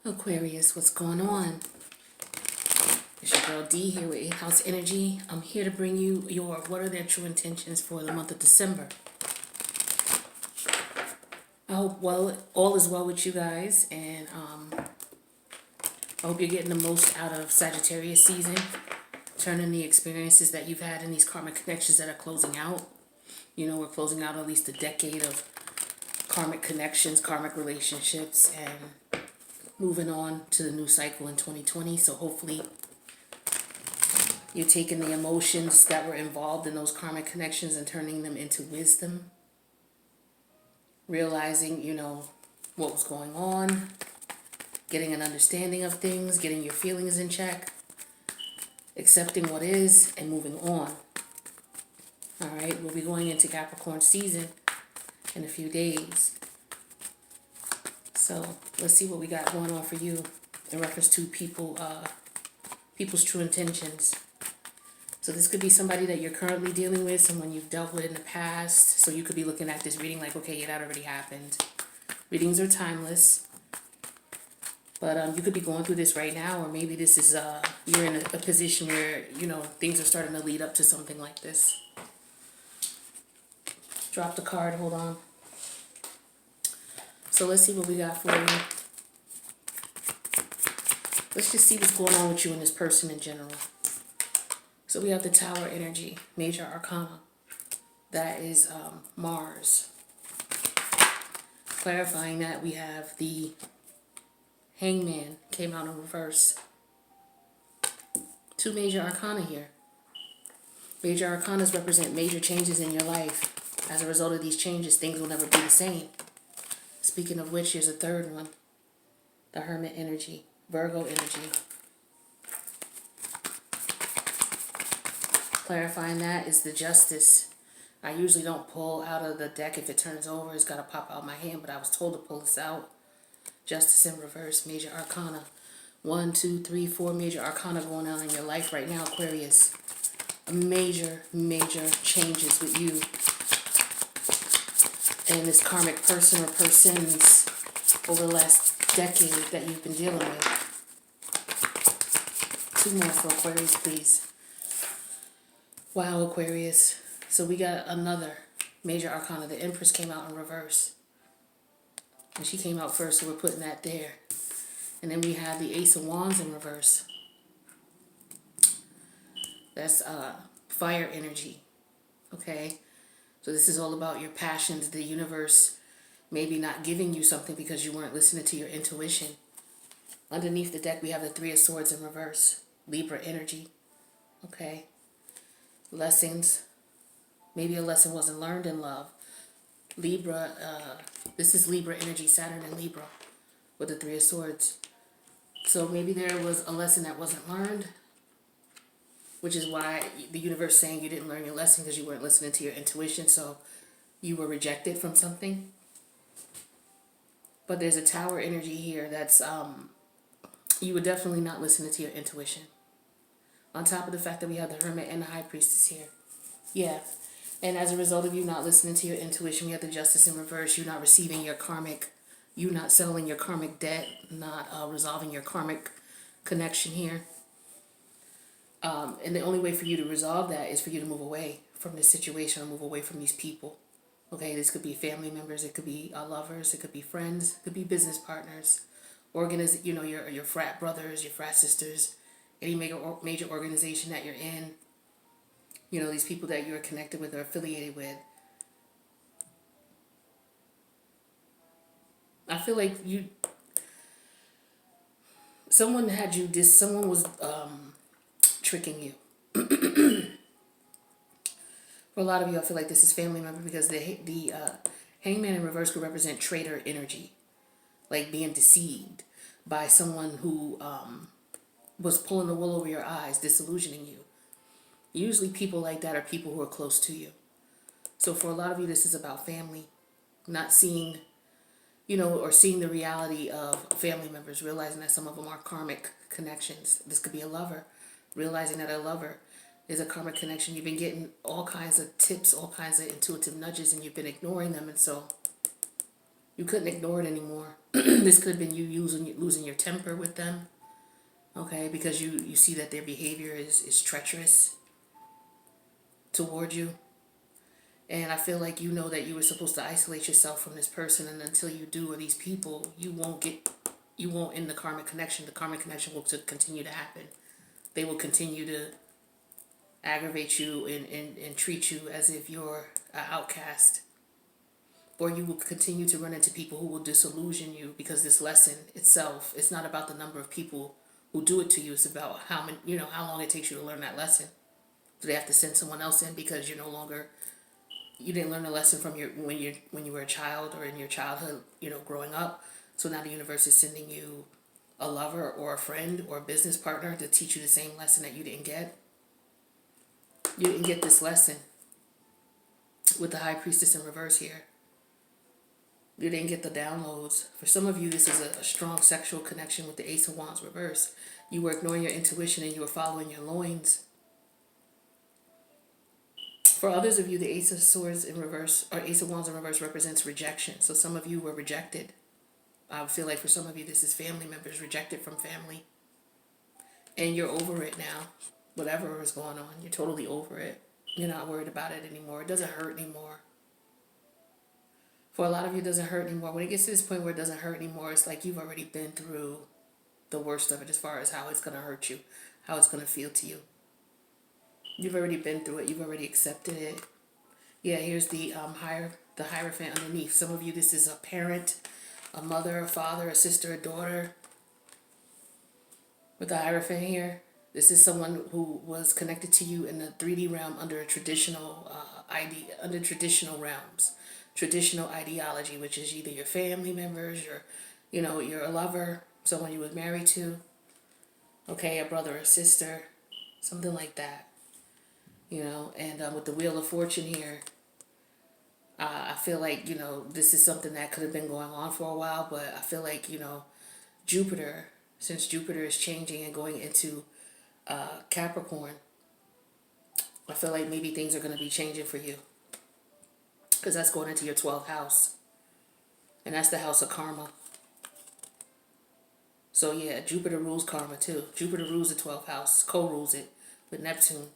Aquarius, what's going on? It's your girl D here with 8th House Energy. I'm here to bring you your what are their true intentions for the month of December. I hope all is well with you guys, and I hope you're getting the most out of Sagittarius season, turning the experiences that you've had in these karmic connections that are closing out. You know, we're closing out at least a decade of karmic connections, karmic relationships, and moving on to the new cycle in 2020. So hopefully you're taking the emotions that were involved in those karmic connections and turning them into wisdom. Realizing, you know, what was going on. Getting an understanding of things. Getting your feelings in check. Accepting what is and moving on. Alright, we'll be going into Capricorn season in a few days. So let's see what we got going on for you in reference to people's true intentions. So this could be somebody that you're currently dealing with, someone you've dealt with in the past. So you could be looking at this reading like, okay, yeah, that already happened. Readings are timeless. But you could be going through this right now, or maybe this is, you're in a position where, you know, things are starting to lead up to something like this. Drop the card, hold on. So let's see what we got for you. Let's just see what's going on with you and this person in general. So we have the Tower energy, Major Arcana. That is Mars. Clarifying that, we have the Hangman, came out in reverse. Two Major Arcana here. Major Arcanas represent major changes in your life. As a result of these changes, things will never be the same. Speaking of which, here's a third one. The Hermit energy, Virgo energy. Clarifying that is the Justice. I usually don't pull out of the deck if it turns over. It's got to pop out my hand, but I was told to pull this out. Justice in reverse, Major Arcana. 1, 2, 3, 4 Major Arcana going on in your life right now, Aquarius. Major changes with you and this karmic person or persons over the last decade that you've been dealing with. 2 more for Aquarius, please. Wow, Aquarius. So we got another Major Arcana. The Empress came out in reverse. And she came out first, so we're putting that there. And then we have the Ace of Wands in reverse. That's fire energy. Okay? So this is all about your passions, the universe maybe not giving you something because you weren't listening to your intuition. Underneath the deck, we have the Three of Swords in reverse. Libra energy. Okay? Lessons. Maybe a lesson wasn't learned in love. Libra, this is Libra energy, Saturn and Libra with the Three of Swords. So maybe there was a lesson that wasn't learned, which is why the universe is saying you didn't learn your lesson because you weren't listening to your intuition, so you were rejected from something. But there's a Tower energy here that's, you were definitely not listening to your intuition. On top of the fact that we have the Hermit and the High Priestess here. Yeah. And as a result of you not listening to your intuition, we have the Justice in reverse. You're not receiving your karmic, you not settling your karmic debt, not resolving your karmic connection here. And the only way for you to resolve that is for you to move away from this situation or move away from these people. Okay, this could be family members, it could be lovers, it could be friends, it could be business partners, you know, your frat brothers, your frat sisters, any major organization that you're in. You know, these people that you're connected with or affiliated with. I feel like someone was tricking you. For a lot of you, I feel like this is family member because the Hangman in reverse could represent traitor energy. Like being deceived by someone who was pulling the wool over your eyes, disillusioning you. Usually people like that are people who are close to you. So for a lot of you, this is about family. Not seeing, you know, or seeing the reality of family members, realizing that some of them are karmic connections. This could be a lover. Realizing that a lover is a karmic connection. You've been getting all kinds of tips, all kinds of intuitive nudges, and you've been ignoring them. And so you couldn't ignore it anymore. This could have been you losing your temper with them, okay, because you see that their behavior is treacherous toward you. And I feel like you know that you were supposed to isolate yourself from this person, and until you do, or these people, you won't end the karmic connection. The karmic connection will continue to happen. They will continue to aggravate you and treat you as if you're an outcast. Or you will continue to run into people who will disillusion you, because this lesson itself, it's not about the number of people who do it to you. It's about how many, how long it takes you to learn that lesson. Do they have to send someone else in because you're no longer, you didn't learn a lesson from when you were a child, or in your childhood, growing up. So now the universe is sending you a lover or a friend or a business partner to teach you the same lesson that you didn't get. You didn't get this lesson with the High Priestess in reverse here. You didn't get the downloads. For some of you, this is a strong sexual connection with the Ace of Wands reverse. You were ignoring your intuition and you were following your loins. For others of you, the Ace of Swords in reverse, or Ace of Wands in reverse, represents rejection. So some of you were rejected. I feel like for some of you, this is family members rejected from family. And you're over it now. Whatever is going on, you're totally over it. You're not worried about it anymore. It doesn't hurt anymore. For a lot of you, it doesn't hurt anymore. When it gets to this point where it doesn't hurt anymore, it's like you've already been through the worst of it as far as how it's going to hurt you, how it's going to feel to you. You've already been through it. You've already accepted it. Yeah, here's the Hierophant underneath. Some of you, this is a parent, a mother, a father, a sister, a daughter. With the Hierophant here, this is someone who was connected to you in the 3D realm under a traditional under traditional realms. Traditional ideology, which is either your family members, you're a lover, someone you was married to, okay, a brother or sister, something like that, and with the Wheel of Fortune here, I feel like, this is something that could have been going on for a while, but I feel like, Jupiter, since Jupiter is changing and going into Capricorn, I feel like maybe things are going to be changing for you. Because that's going into your 12th house. And that's the house of karma. So yeah, Jupiter rules karma too. Jupiter rules the 12th house. Co-rules it with Neptune.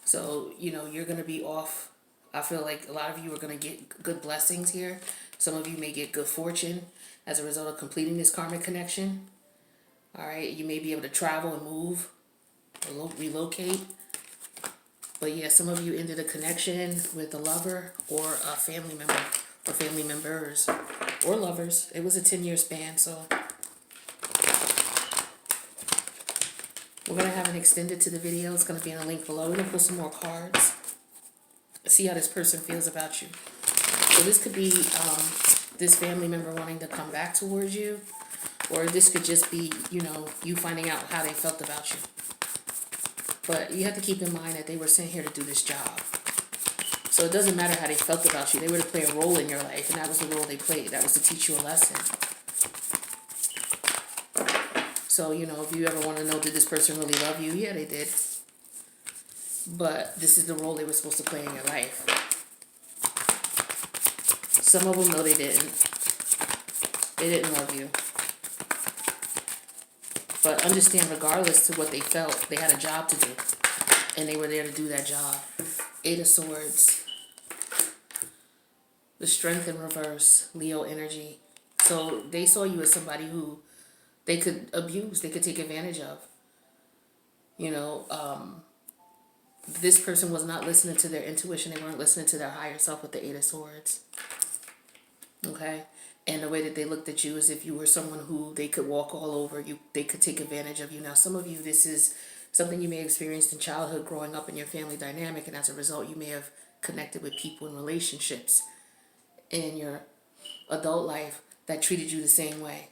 So, you're going to be off. I feel like a lot of you are going to get good blessings here. Some of you may get good fortune as a result of completing this karmic connection. All right. You may be able to travel and move. Or relocate. But yeah, some of you ended a connection with a lover or a family member or family members or lovers. It was a 10-year span, so we're going to have an extended to the video. It's going to be in a link below. We're going to pull some more cards. See how this person feels about you. So this could be this family member wanting to come back towards you, or this could just be, you finding out how they felt about you. But you have to keep in mind that they were sent here to do this job. So it doesn't matter how they felt about you. They were to play a role in your life, and that was the role they played. That was to teach you a lesson. So, if you ever want to know, did this person really love you? Yeah, they did. But this is the role they were supposed to play in your life. Some of them, no, they didn't. They didn't love you. But understand, regardless to what they felt, they had a job to do. And they were there to do that job. 8 of Swords. The Strength in reverse. Leo energy. So they saw you as somebody who they could abuse. They could take advantage of. This person was not listening to their intuition. They weren't listening to their higher self with the 8 of Swords. Okay? And the way that they looked at you as if you were someone who they could walk all over. They could take advantage of you. Now, some of you, this is something you may have experienced in childhood growing up in your family dynamic. And as a result, you may have connected with people in relationships in your adult life that treated you the same way.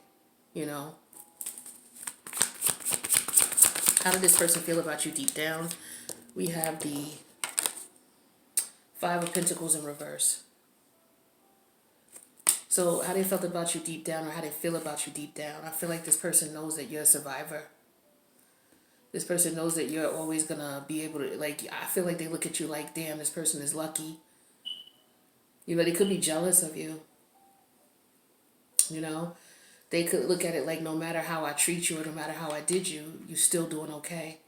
How did this person feel about you deep down? We have the 5 of Pentacles in reverse. So how they felt about you deep down, or how they feel about you deep down. I feel like this person knows that you're a survivor. This person knows that you're always going to be able to, I feel like they look at you like, damn, this person is lucky. They could be jealous of you. They could look at it like no matter how I treat you or no matter how I did you, you're still doing okay.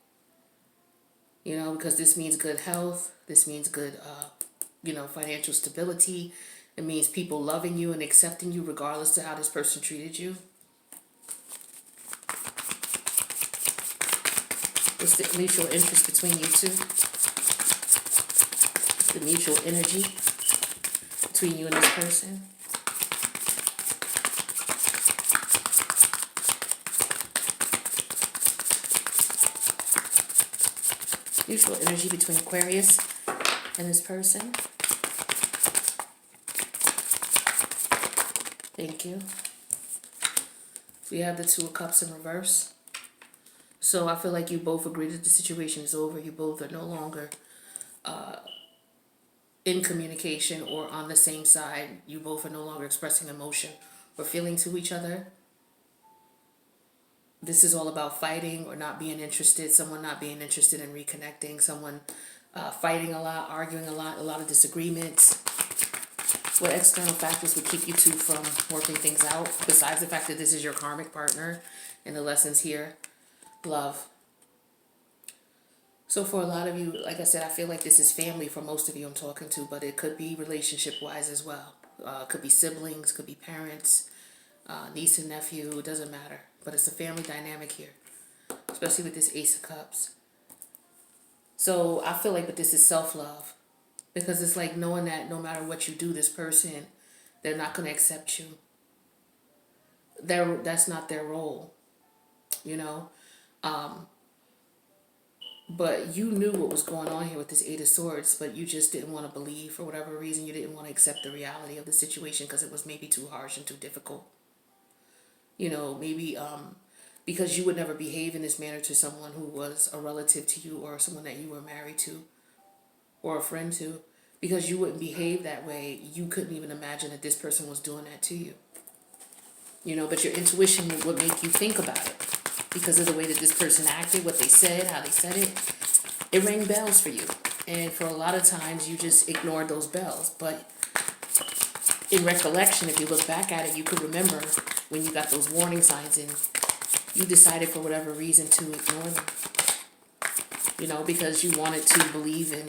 You know, because this means good health. This means good, financial stability. It means people loving you and accepting you regardless of how this person treated you. What's the mutual interest between you two? The mutual energy between you and this person. Mutual energy between Aquarius and this person. Thank you. We have the Two of Cups in reverse. So I feel like you both agree that the situation is over. You both are no longer in communication or on the same side. You both are no longer expressing emotion or feeling to each other. This is all about fighting or not being interested, someone not being interested in reconnecting, someone fighting a lot, arguing a lot of disagreements. What external factors would keep you two from working things out, besides the fact that this is your karmic partner and the lessons here? Love. So for a lot of you, like I said, I feel like this is family for most of you I'm talking to, but it could be relationship-wise as well. Could be siblings, could be parents, niece and nephew, it doesn't matter. But it's a family dynamic here, especially with this Ace of Cups. So I feel like, but this is self-love, because it's like knowing that no matter what you do, this person, they're not going to accept you. That's not their role, you know. But you knew what was going on here with this Eight of Swords, but you just didn't want to believe for whatever reason. You didn't want to accept the reality of the situation because it was maybe too harsh and too difficult. You know, maybe because you would never behave in this manner to someone who was a relative to you or someone that you were married to or a friend to. Because you wouldn't behave that way, you couldn't even imagine that this person was doing that to you. You know, but your intuition would make you think about it. Because of the way that this person acted, what they said, how they said it, it rang bells for you. And for a lot of times, you just ignored those bells. But in recollection, if you look back at it, you could remember when you got those warning signs and you decided for whatever reason to ignore them. You know, because you wanted to believe in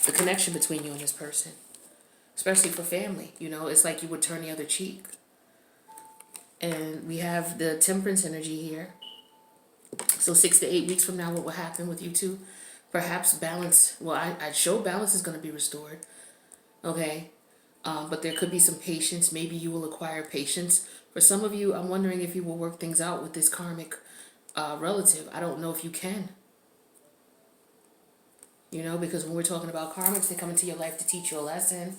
the connection between you and this person. Especially for family, you know, it's like you would turn the other cheek. And we have the Temperance energy here. So 6 to 8 weeks from now, what will happen with you two? Perhaps balance, well, I show balance is going to be restored. Okay. But there could be some patience. Maybe you will acquire patience. For some of you, I'm wondering if you will work things out with this karmic relative. I don't know if you can. You know, because when we're talking about karmics, they come into your life to teach you a lesson.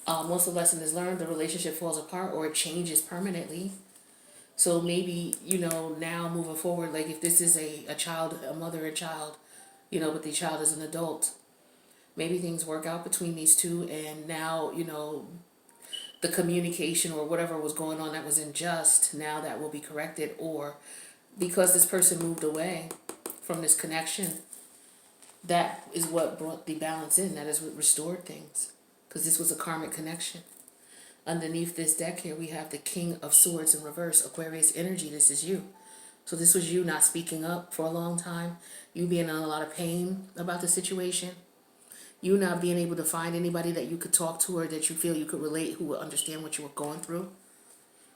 Once the lesson is learned, the relationship falls apart or it changes permanently. So maybe, you know, now moving forward, like if this is a child, a mother and child, you know, but the child is an adult, maybe things work out between these two and now, you know, the communication or whatever was going on that was unjust, now that will be corrected. Or because this person moved away from this connection, that is what brought the balance in. That is what restored things. Because this was a karmic connection. Underneath this deck here, we have the King of Swords in reverse. Aquarius energy, this is you. So this was you not speaking up for a long time. You being in a lot of pain about the situation. You not being able to find anybody that you could talk to or that you feel you could relate, who would understand what you were going through.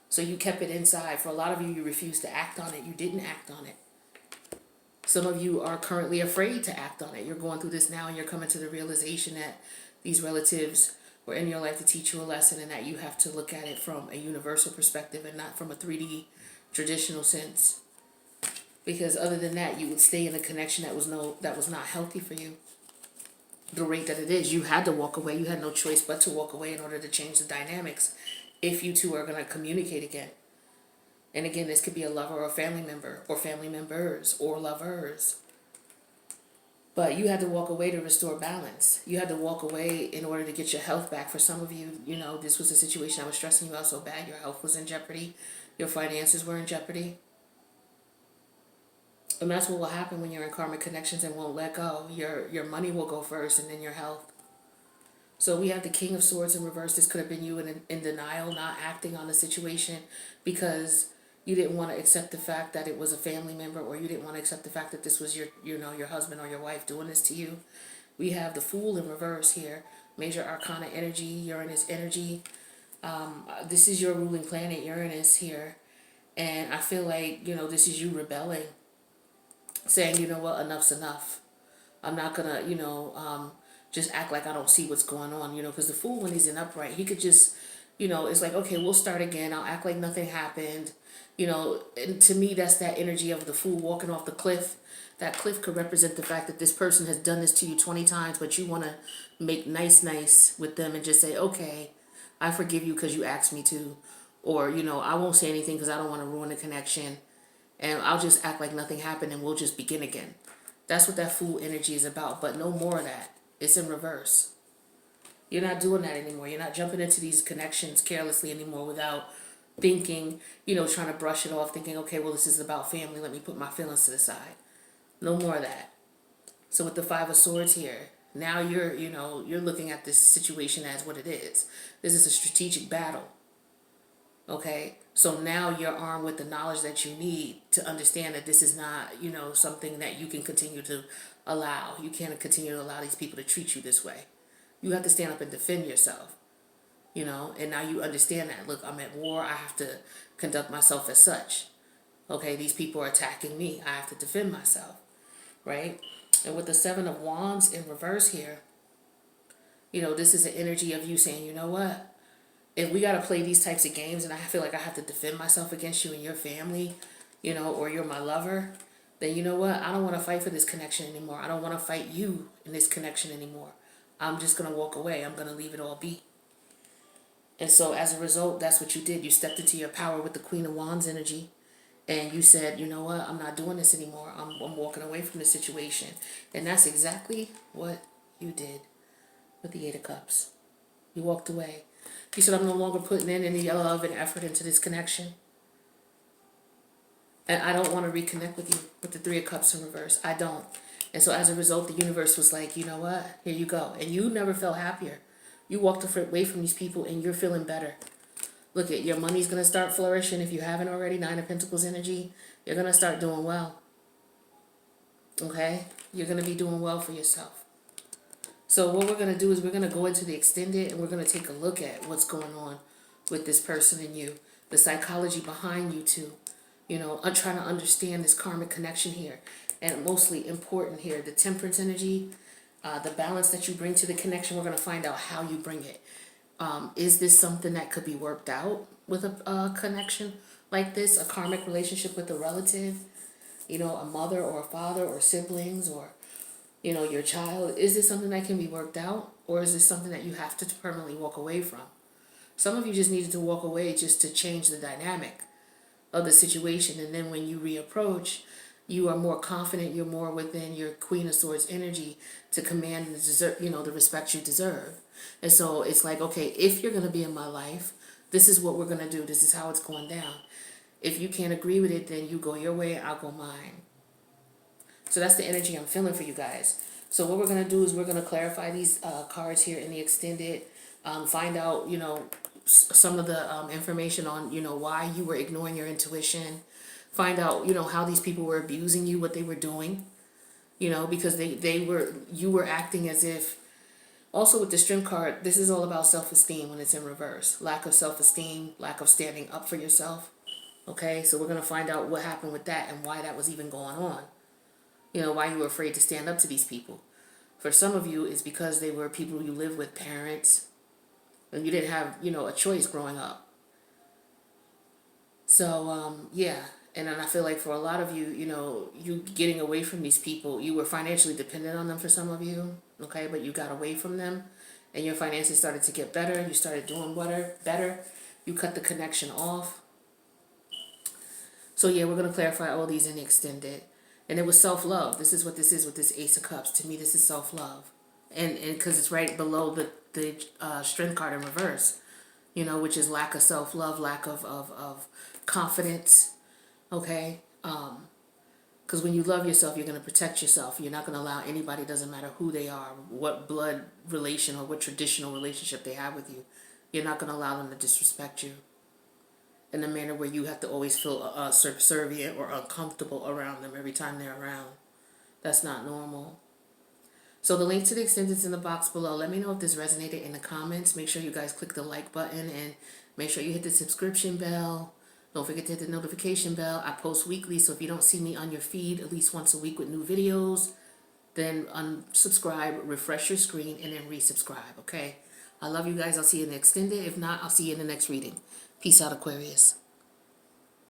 So you kept it inside. For a lot of you, you refused to act on it. You didn't act on it. Some of you are currently afraid to act on it. You're going through this now and you're coming to the realization that these relatives were in your life to teach you a lesson and that you have to look at it from a universal perspective and not from a 3D traditional sense. Because other than that, you would stay in a connection that was not healthy for you. The rate that it is, you had to walk away. You had no choice but to walk away in order to change the dynamics if you two are going to communicate again. And again, this could be a lover or a family member or family members or lovers. But you had to walk away to restore balance. You had to walk away in order to get your health back. For some of you, you know, this was a situation that was stressing you out so bad. Your health was in jeopardy. Your finances were in jeopardy. And that's what will happen when you're in karmic connections and won't let go. Your money will go first and then your health. So we have the King of Swords in reverse. This could have been you in denial, not acting on the situation because You didn't want to accept the fact that it was a family member, or you didn't want to accept the fact that this was your husband or your wife doing this to you. We have the Fool in reverse here. Major Arcana energy, Uranus energy. This is your ruling planet, Uranus here. And I feel like, this is you rebelling, saying, you know what, enough's enough. I'm not going to, just act like I don't see what's going on, because the Fool, when he's in upright, he could just, it's like, okay, we'll start again. I'll act like nothing happened. And to me, that's that energy of the Fool walking off the cliff. That cliff could represent the fact that this person has done this to you 20 times, but you want to make nice with them and just say, okay, I forgive you because you asked me to. Or, I won't say anything because I don't want to ruin the connection. And I'll just act like nothing happened and we'll just begin again. That's what that Fool energy is about, but no more of that. It's in reverse. You're not doing that anymore. You're not jumping into these connections carelessly anymore without thinking, trying to brush it off, thinking, okay, well, this is about family. Let me put my feelings to the side. No more of that. So with the Five of Swords here, now you're looking at this situation as what it is. This is a strategic battle. Okay? So now you're armed with the knowledge that you need to understand that this is not, something that you can continue to allow. You can't continue to allow these people to treat you this way. You have to stand up and defend yourself. And now you understand that. Look, I'm at war. I have to conduct myself as such. Okay, these people are attacking me. I have to defend myself. Right? And with the Seven of Wands in reverse here, this is an energy of you saying, you know what? If we got to play these types of games and I feel like I have to defend myself against you and your family, or you're my lover, then you know what? I don't want to fight for this connection anymore. I don't want to fight you in this connection anymore. I'm just going to walk away. I'm going to leave it all be. And so as a result, that's what you did. You stepped into your power with the Queen of Wands energy. And you said, you know what? I'm not doing this anymore. I'm walking away from the situation. And that's exactly what you did with the Eight of Cups. You walked away. You said, I'm no longer putting in any love and effort into this connection. And I don't want to reconnect with you with the Three of Cups in reverse. I don't. And so as a result, the universe was like, you know what? Here you go. And you never felt happier. You walked away from these people and you're feeling better. Look, at your money's going to start flourishing if you haven't already. Nine of Pentacles energy. You're going to start doing well. Okay? You're going to be doing well for yourself. So what we're going to do is we're going to go into the extended and we're going to take a look at what's going on with this person and you. The psychology behind you two. I'm trying to understand this karmic connection here. And mostly important here, the Temperance energy, the balance that you bring to the connection. We're going to find out how you bring it. Is this something that could be worked out with a connection like this, a karmic relationship with a relative, a mother or a father or siblings or, your child? Is this something that can be worked out, or is this something that you have to permanently walk away from? Some of you just needed to walk away just to change the dynamic of the situation, and then when you reapproach, you are more confident, you're more within your Queen of Swords energy to command and deserve, the respect you deserve. And so it's like, okay, if you're going to be in my life, this is what we're going to do. This is how it's going down. If you can't agree with it, then you go your way, I'll go mine. So that's the energy I'm feeling for you guys. So what we're going to do is we're going to clarify these cards here in the extended, find out, some of the information on, why you were ignoring your intuition. Find out, how these people were abusing you, what they were doing, because you were acting as if. Also with the Strength card, this is all about self-esteem when it's in reverse. Lack of self-esteem, lack of standing up for yourself. Okay, so we're going to find out what happened with that and why that was even going on. Why you were afraid to stand up to these people. For some of you, it's because they were people you live with, parents, and you didn't have, a choice growing up. So, yeah. And then I feel like for a lot of you, you getting away from these people, you were financially dependent on them for some of you, okay? But you got away from them and your finances started to get better. You started doing better. You cut the connection off. So yeah, we're going to clarify all these in the extended. And it was self-love. This is what this is with this Ace of Cups. To me, this is self-love. And because it's right below the Strength card in reverse, which is lack of self-love, lack of confidence. Okay, because when you love yourself, you're going to protect yourself. You're not going to allow anybody, doesn't matter who they are, what blood relation or what traditional relationship they have with you. You're not going to allow them to disrespect you. in a manner where you have to always feel subservient or uncomfortable around them every time they're around. That's not normal. So the link to the extended is in the box below. Let me know if this resonated in the comments. Make sure you guys click the like button and make sure you hit the subscription bell. Don't forget to hit the notification bell. I post weekly, so if you don't see me on your feed at least once a week with new videos, then unsubscribe, refresh your screen, and then resubscribe, okay? I love you guys. I'll see you in the extended. If not, I'll see you in the next reading. Peace out, Aquarius.